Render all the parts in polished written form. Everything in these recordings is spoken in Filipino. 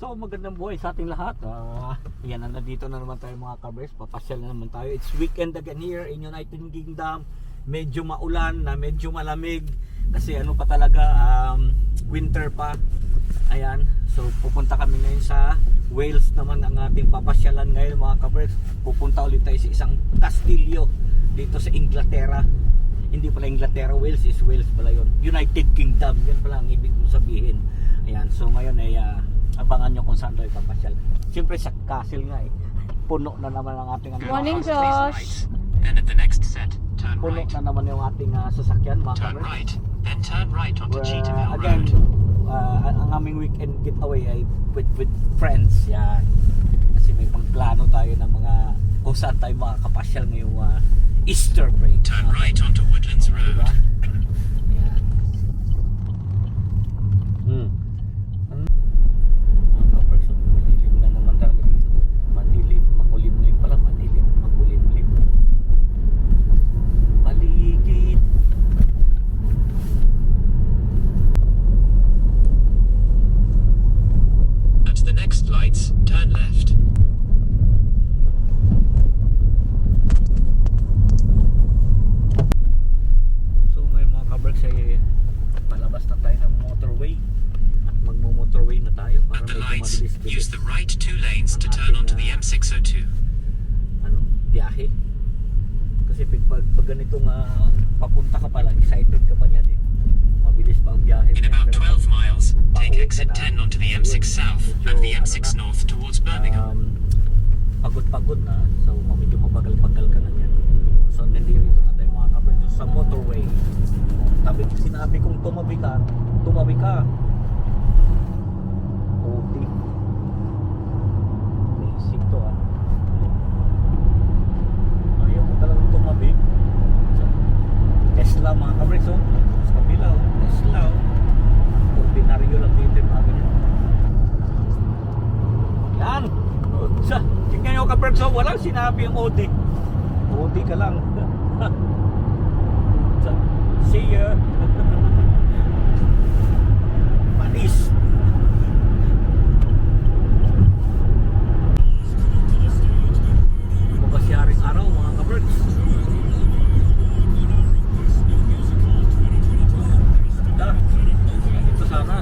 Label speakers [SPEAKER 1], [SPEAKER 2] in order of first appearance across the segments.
[SPEAKER 1] So magandang buhay sa ating lahat. Yan, nandito na naman tayo mga kabers. Papasyal na naman tayo. It's weekend again here in United Kingdom. Medyo maulan na, medyo malamig. Kasi ano pa talaga, winter pa. Ayan, so pupunta kami ngayon sa Wales naman ang ating papasyalan ngayon mga kabers. Pupunta ulit tayo sa isang kastilyo dito sa Inglaterra. Hindi pala Inglaterra, Wales is Wales pala yun. United Kingdom, yan pala ang ibig sabihin. Ayan, so ngayon ay abangan nyo kung saan tayo papasyal. Siyempre sa castle nga eh. Puno na naman ang ating
[SPEAKER 2] Morning, Josh.
[SPEAKER 3] Then at the next set, turn
[SPEAKER 1] puno
[SPEAKER 3] right.
[SPEAKER 1] na naman yung ating sasakyan mga
[SPEAKER 3] Turn
[SPEAKER 1] kabers.
[SPEAKER 3] right, then turn right onto Cheetham Hill
[SPEAKER 1] Again,
[SPEAKER 3] Road.
[SPEAKER 1] ang aming weekend getaway ay with friends. Yan. Kasi may pangplano tayo ng mga kung saan tayo makakapasyal ngayong Easter break.
[SPEAKER 3] Turn right onto Woodlands Road.
[SPEAKER 1] Diba? Yan. Mga kapers, madilim na naman talaga dito. Madilim, makulimlim pala. Madilim, makulimlim. Paligid.
[SPEAKER 3] At the next lights, turn left.
[SPEAKER 1] So ngayon mga kaberks ay palabas na tayo ng motorway at magmo-motorway na tayo para
[SPEAKER 3] At the
[SPEAKER 1] medyo
[SPEAKER 3] lights, use
[SPEAKER 1] mabilis-bilis
[SPEAKER 3] the right 2 lanes to turn onto the M602.
[SPEAKER 1] biyahe. Kasi pag ganitong papunta ka pala, excited ka pa niyan eh. Mabilis pa ang biyahe.
[SPEAKER 3] In about
[SPEAKER 1] Pero
[SPEAKER 3] 12 miles, take
[SPEAKER 1] pauwi
[SPEAKER 3] exit
[SPEAKER 1] ka na,
[SPEAKER 3] 10 onto the M6 South and the M6 North towards Birmingham.
[SPEAKER 1] Pagod-pagod na, so medyo mabagal-bagal ka na niyan. So nandito na tayo mga kaberks sa motorway. Tabi, sinabi kong tumabi ka. OT. Basic to ayaw mo talagang tumabi. Tesla mga kaberks sa kabila Tesla ordinaryo lang dito yung mga ganyan. Yan. Tingnan nyo kaberks, walang sinabi yung OT. OT ka lang. See ya. Panis. Magkasyaring araw mga kaberks. Ito sana.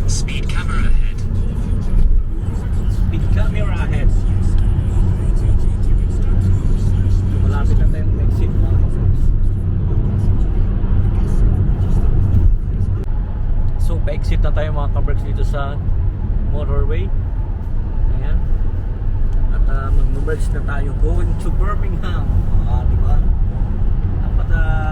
[SPEAKER 3] Speed camera ahead.
[SPEAKER 1] Speed camera ahead. Malapit na tayong exit mga kaberks. So pa-exit na tayo mga kaberks dito sa motorway. Ayan. At mag-merge na tayo going to Birmingham. Diba? Dapat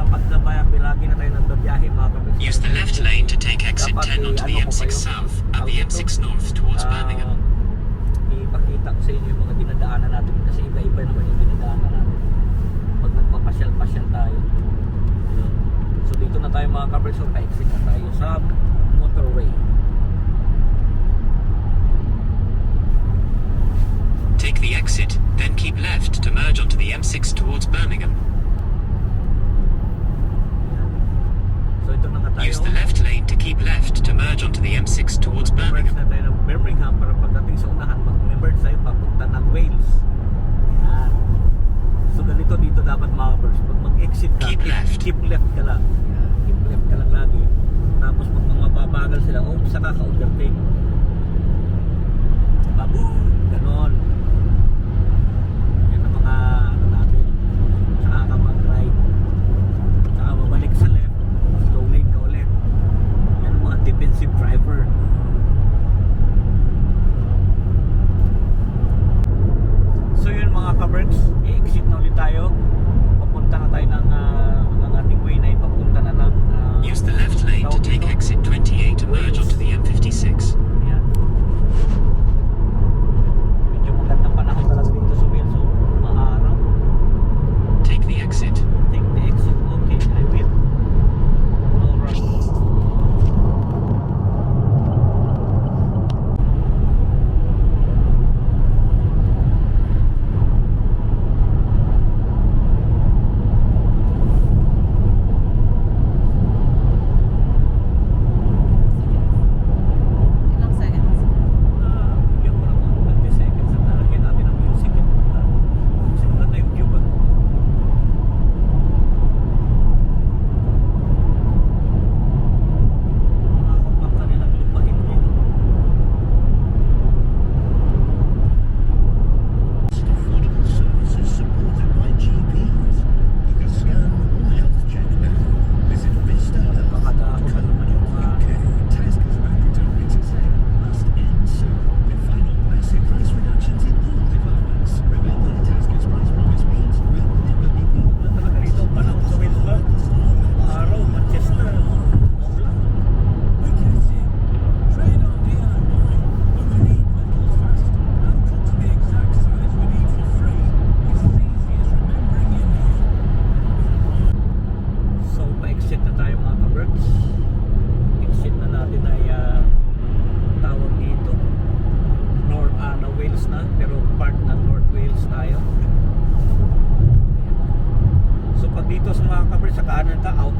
[SPEAKER 1] pagdabayak lagi na tayo nagbabiyahe mga kaberks.
[SPEAKER 3] Use the left lane to take exit
[SPEAKER 1] Dapat
[SPEAKER 3] 10 onto the
[SPEAKER 1] ano ko
[SPEAKER 3] M6
[SPEAKER 1] kayo,
[SPEAKER 3] South and the
[SPEAKER 1] tawag
[SPEAKER 3] M6
[SPEAKER 1] ito,
[SPEAKER 3] North towards Birmingham.
[SPEAKER 1] ipakita ko sa inyo yung mga dinadaanan natin kasi iba-iba naman yung dinadaanan natin pag nagpapasyal-pasyal tayo. Ayun. So dito na tayo mga kaberks, so pa-exit na tayo sa motorway.
[SPEAKER 3] Take the exit, then keep left to merge onto the M6 towards Birmingham.
[SPEAKER 1] So ito na nga tayo.
[SPEAKER 3] Use the left lane to keep left to merge onto the M6 towards
[SPEAKER 1] Merge
[SPEAKER 3] Birmingham.
[SPEAKER 1] na tayo ng Birmingham para pagdating sa unahan mag-merge tayo papunta ng Wales. Yan. So ganito dito dapat mga kaberks, pag mag-exit ka,
[SPEAKER 3] Keep left.
[SPEAKER 1] keep left ka lang. Yan. Keep left ka lang lagi. Tapos pag mababagal sila, saka ka-overtake. Babu! Ganon. Yan ang mga ano natin. Saka ka mag-right. Saka mabalik sa left. Slow lane ka ulit. Yan ang mga defensive driver. So yun mga kaberks, i-exit na ulit tayo. Papunta na tayo ng ang ating way na ipapunta na ng
[SPEAKER 3] Use the left lane to take exit 28 to merge onto the M56.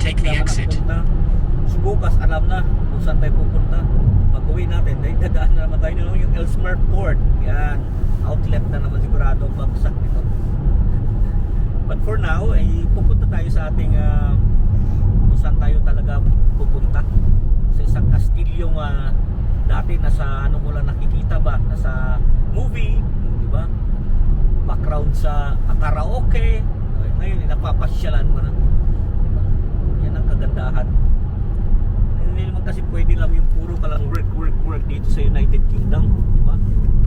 [SPEAKER 3] take the exit.
[SPEAKER 1] So bukas alam na kung saan tayo pupunta. Pag uwi natin, dadaan na naman tayo yung Ellesmere Port. Yan, outlet na naman sigurado bagsak nito. But for now, ay pupunta tayo sa ating kung saan tayo talaga pupunta. Sa isang kastilyong dati nasa ano mo lang nakikita ba? Nasa movie, di ba? Background sa karaoke. Ngayon, napapasyalan mo na. Diba? Yan ang kagandahan. Hindi naman kasi pwede lang yung puro ka lang work dito sa United Kingdom. Diba?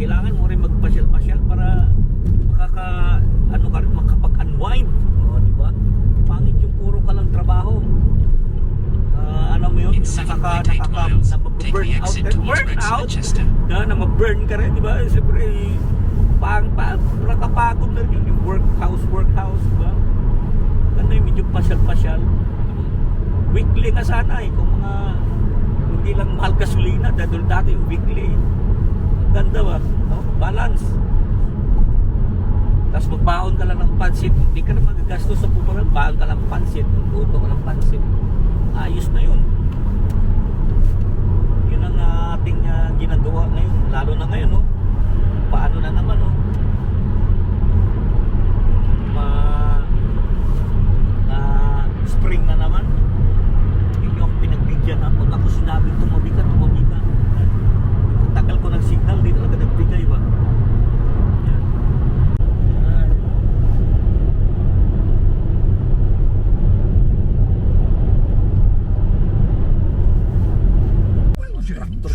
[SPEAKER 1] Kailangan mo rin magpasyal-pasyal para makapag-unwind. O, diba? Pangit yung puro ka lang trabaho. Ano mo yun?
[SPEAKER 3] In 7.8 miles, take the exit towards Wrexham Manchester.
[SPEAKER 1] Na ma-burn ka rin, diba? Siyempre, nakapagod na rin yung workhouse, diba? Ganda yung medyo pasyal-pasyal. Weekly nga sana kung mga hindi lang mahal gasolina, dati yung weekly. Ganda ba? No? Balance. Tapos magbaon ka lang ng pansit, hindi ka na magagastos sa pumarang, baon ka lang ng pansit, luto ka ng pansit. Ayos na yun. Yun ang ating ginagawa ngayon, lalo na ngayon, no? Paano na naman, no? Spring na naman. Hindi ako pinagbigyan ha. Pag ako sinabing tumabi ka. Tagal ko ng signal, di talaga nagbigay ba? Yan.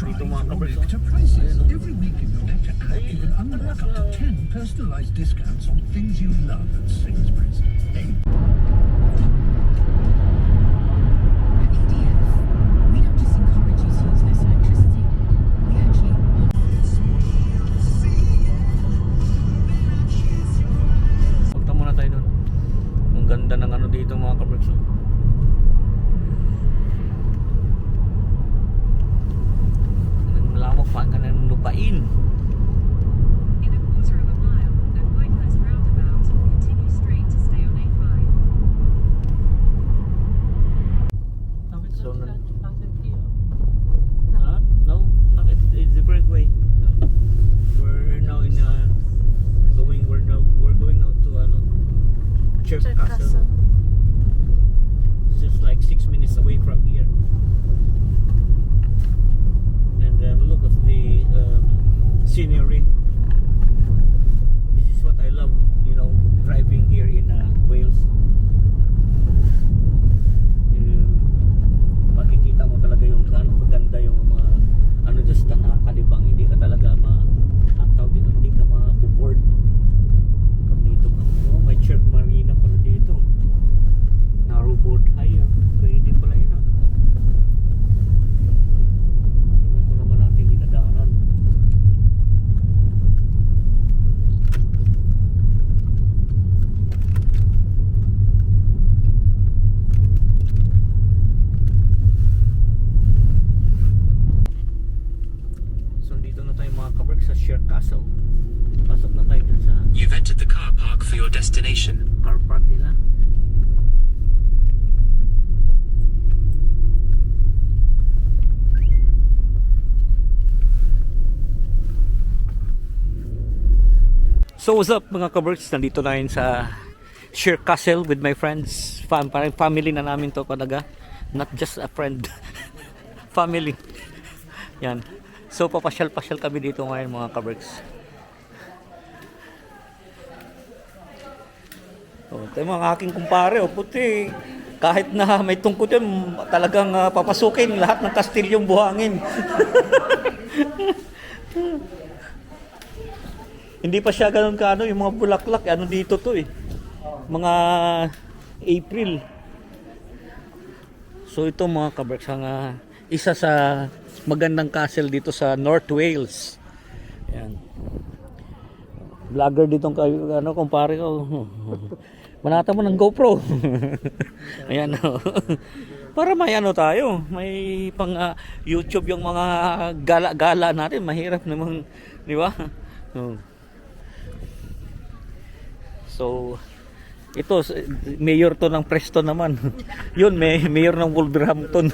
[SPEAKER 1] Dito mga kabers, no?
[SPEAKER 2] Every week in your letter app, you can unlock up to 10 personalized discounts on things you love at Sainsbury's.
[SPEAKER 4] At EDF, we don't just encourage you to use less electricity, we actually
[SPEAKER 1] Punta muna tayo doon. Ang ganda ng ano dito mga kabers, no? Lawak pa ka ng lupain.
[SPEAKER 5] In a quarter of a mile, at Whitehurst roundabout, continue straight to stay on A5.
[SPEAKER 1] So, no, not it's different way. We're now in we're going out to Chirk Castle. It's just like 6 minutes away from here. And look at the scenery. This is what I love, driving here in Wales. Makikita mo talaga yung maganda yung mga just nakakalibang, hindi ka talaga hindi ka ma-board pag dito ka. May Chirk Marina pala dito. Narrowboat hire. Pwede pala yun dinadaanan. So dito na tayo mga kabrek sa Chirk Castle. Pasok na tayo dun sa
[SPEAKER 3] You've entered the car park for your destination.
[SPEAKER 1] car park nila. So what's up mga kaberks, nandito na rin sa Chirk Castle with my friends. Parang family na namin to talaga, not just a friend. Family. Yan. So papasyal-pasyal kami dito ngayon mga kaberks. Ito yung mga aking kumpare, puti. Kahit na may tungkod yun, talagang papasukin lahat ng kastilyong buhangin. Hindi pa siya ganun yung mga bulaklak, dito to mga April. So ito mga kaberks, ang isa sa magandang castle dito sa North Wales. Ayan. Vlogger dito kumpare ko. Manata mo ng GoPro. Ayan. Para may tayo, may pang YouTube yung mga gala-gala natin, mahirap namang, di ba? So Ito, mayor to ng Preston naman. Yun, mayor ng Wolverhampton.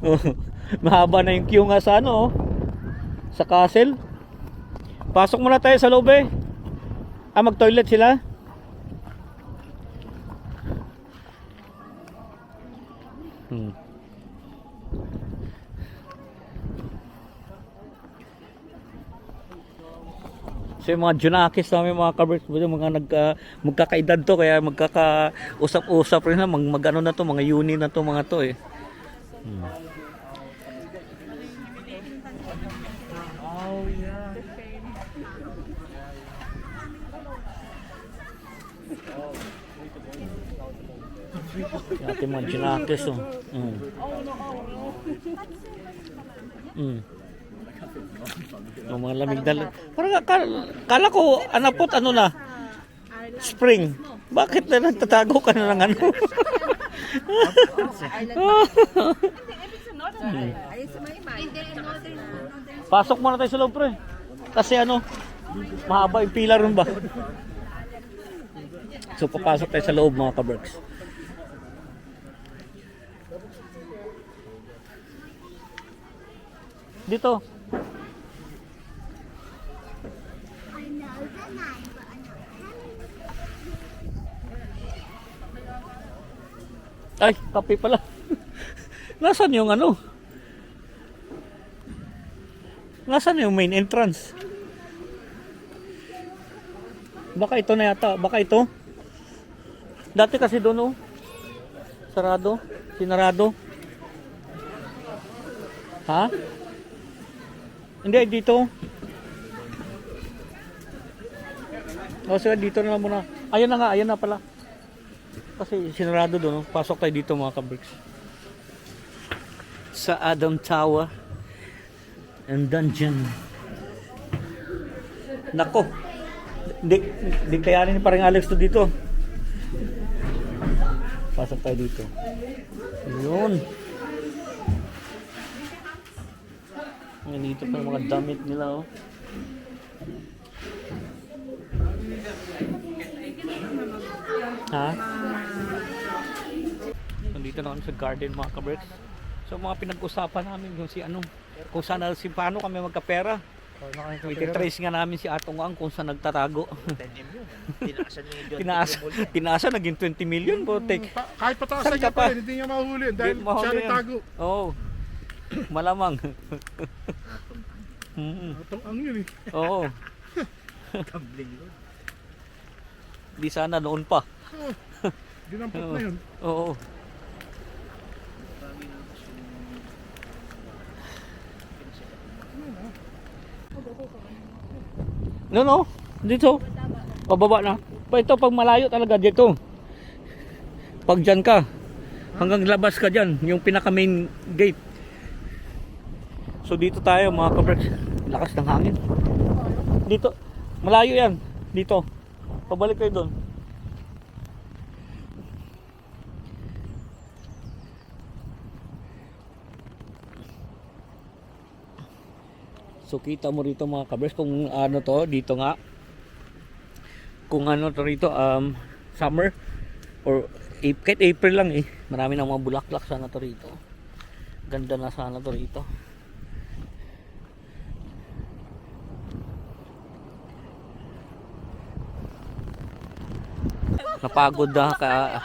[SPEAKER 1] Oh, mahaba na yung queue nga sa ano, oh, sa castle. Pasok muna tayo sa loob eh. Mag-toilet sila. So yung mga Junakis namin, mga kabers, mga magkakaedad to, kaya magkakausap-usap rin na, mag-ano na to, mga uni na to, mga to eh. Yung ating mga Junakis, oh. Yung mga lamig na parang kala ko anapot ano na spring, bakit na nagtatago ka na ng ano? Pasok muna tayo sa loob pre, kasi ano mahaba yung pila ron ba, so papasok tayo sa loob mga kaberks. Dito. Ay, kape pala. Nasaan yung ano? Nasaan yung main entrance? Baka ito na yata. Baka ito. Dati kasi doon, oh. Sarado. Sinarado. Ha? Hindi, dito. O, so dito na lang muna. Ayan na nga, ayan na pala. Kasi sinarado doon, no? Pasok tayo dito mga kabricks. Sa Adam Tower and Dungeon. Nako. Di kayanin pa rin Alex to dito. Pasok tayo dito. Yun. Dito pa mga damit nila, oh. Ha? Nandito na kami sa garden mga kabricks. So mga pinag-usapan namin yung si ano, kung saan si paano kami magkapera. Iti-trace nga namin si Atong Ang kung saan nagtatago. Tinaasan naging 20 million po.
[SPEAKER 6] Kahit pataasan niya pa rin, hindi niya mahuli dahil siya nagtago.
[SPEAKER 1] Oo. Malamang.
[SPEAKER 6] Atong Ang yun eh.
[SPEAKER 1] Oo. Di sana noon pa.
[SPEAKER 6] Dinampot na yun.
[SPEAKER 1] Oo. No. Dito. Pababa na. Ito pag malayo talaga dito. Pag dyan ka. Hanggang labas ka dyan. Yung pinaka main gate. So dito tayo mga kabricks. Lakas ng hangin. Dito. Malayo yan. Dito. Pabalik kayo doon. So kita mo rito mga kabricks kung ano to dito nga. Kung ano to rito summer or kahit April lang eh. Marami nang mga bulaklak sana to rito. Ganda na sana to rito. Napagod na ka.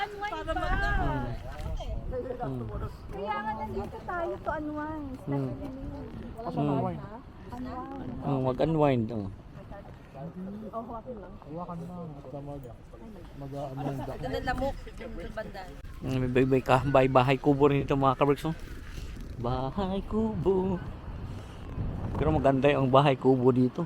[SPEAKER 7] Kaya nga nandito tayo to unwind.
[SPEAKER 1] Mag-unwind. May bahay kubo rin ito mga kabricks. Bahay kubo. Pero maganda yung bahay kubo dito.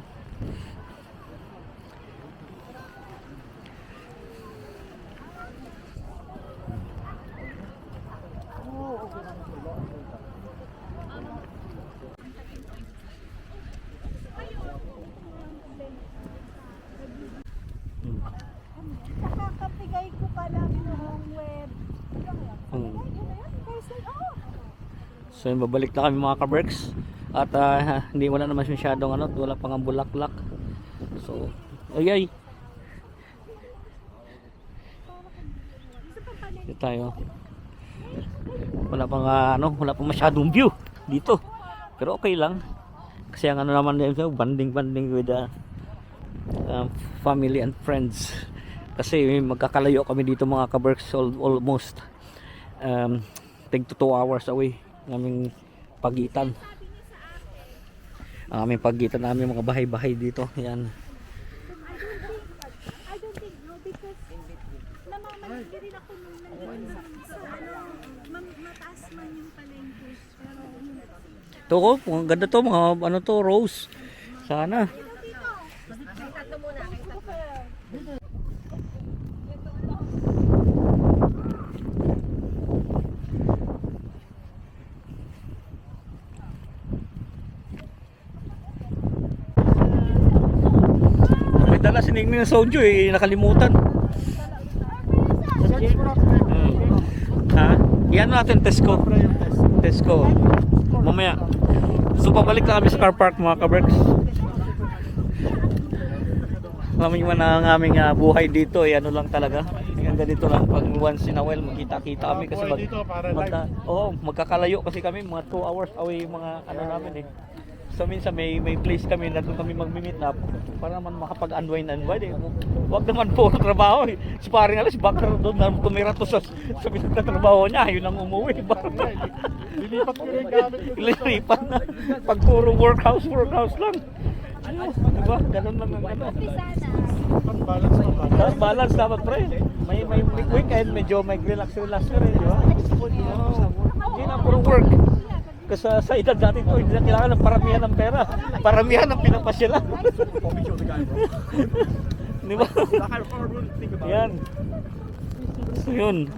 [SPEAKER 7] Nakakapigay ko pa lang yung web.
[SPEAKER 1] So yun, babalik na kami mga kabricks. At hindi wala naman masyadong ano, wala pang bulaklak. So Ay. Dito tayo. Wala pang wala pang masyadong view dito. Pero okay lang. Kasi ang naman dito, banding with family and friends. Kasi magkakalayo kami dito mga kaberks, almost take to 2 hours away ng aming pagitan. Ang aming pagitan namin mga bahay-bahay dito. Yan.
[SPEAKER 7] I don't think no, because namamalingki rin ako nung nandun sa mataas man yung palengke. Pero
[SPEAKER 1] Ito ko, ang ganda to, mga ano to, rose. Sana. May dala si Ningning na soju nakalimutan. Ha? Yan natin, Tesco. Tesco. Mamaya. So pabalik na kami sa car park mga kaberks. Kaming man ang aming buhay dito, ano lang talaga. Yung ganito lang pag once in a while magkita-kita kami kasi magkakalayo kasi kami mga 2 hours away yung mga ano namin eh. So minsan may place kami na doon kami mag-meet up para naman makapag-unwind eh. Wag naman po ng trabaho eh. Si paring alas bakit doon na tumira to sa pinagtatrabaho niya, yun ang umuwi.
[SPEAKER 6] Lilipat ko rin gamit ko.
[SPEAKER 1] Lilipat na. Pag puro workhouse lang. Diba? Ganun lang ang ano.
[SPEAKER 6] Balance naman.
[SPEAKER 1] Tapos balance dapat pre. May weekend, medyo may relax ka rin, di ba? Hindi na puro work. Kasi sa edad natin to, hindi na kailangan ng paramihan ng pera. Paramihan ng pinapasyalan. Di ba? Yan. So yun.